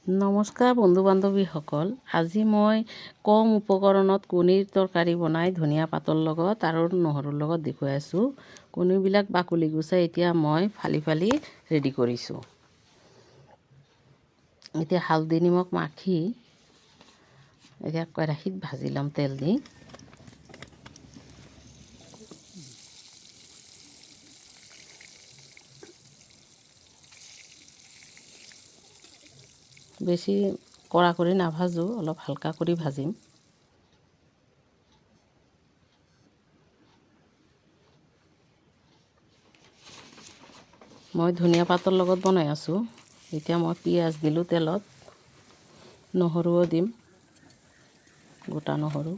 নমস্কাৰ বন্ধু বান্ধৱীসকল, আজি মই কম উপকৰণত কণীৰ তৰকাৰী বনাই ধনিয়া পাতৰ লগত আৰু নহৰুৰ লগত দেখুৱাই আছোঁ। কণীবিলাক বাকলি গুচাই এতিয়া মই ফালি ফালি ৰেডি কৰিছোঁ। এতিয়া হালধি নিমখ মাখি এতিয়া কেৰাহীত ভাজি ল'ম তেল দি। বেছি কড়া কৰি নাভাজোঁ, অলপ হালকা কৰি ভাজিম। মই ধনিয়া পাতৰ লগত বনাই আছোঁ। এতিয়া মই পিঁয়াজ দিলোঁ তেলত, নহৰুও দিম, গোটা নহৰু।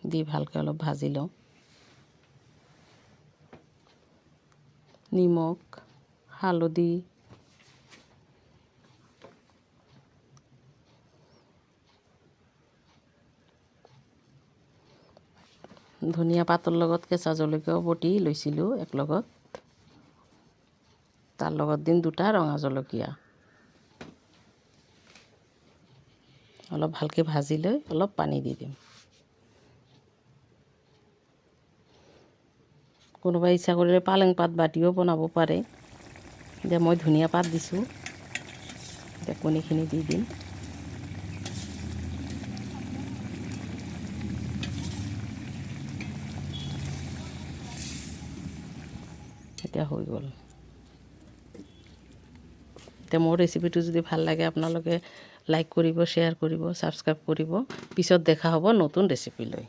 দি ভালকৈ অলপ ভাজি লওঁ। নিমখ, হালধি, ধনিয়া পাতৰ লগত কেঁচা জলকীয়াও বটি লৈছিলোঁ একলগত। তাৰ লগত দিম দুটা ৰঙা জলকীয়া। অলপ ভালকৈ ভাজি লৈ অলপ পানী দি দিম। কোনোবাই ইচ্ছা কৰিলে পালেং পাত বাটিও বনাব পাৰে। এতিয়া মই ধনিয়া পাত দিছোঁ। এতিয়া কণীখিনি দি দিম। এতিয়া হৈ গ'ল। এতিয়া মোৰ ৰেচিপিটো যদি ভাল লাগে আপোনালোকে লাইক কৰিব, শ্বেয়াৰ কৰিব, ছাবস্ক্ৰাইব কৰিব। পিছত দেখা হ'ব নতুন ৰেচিপি লৈ।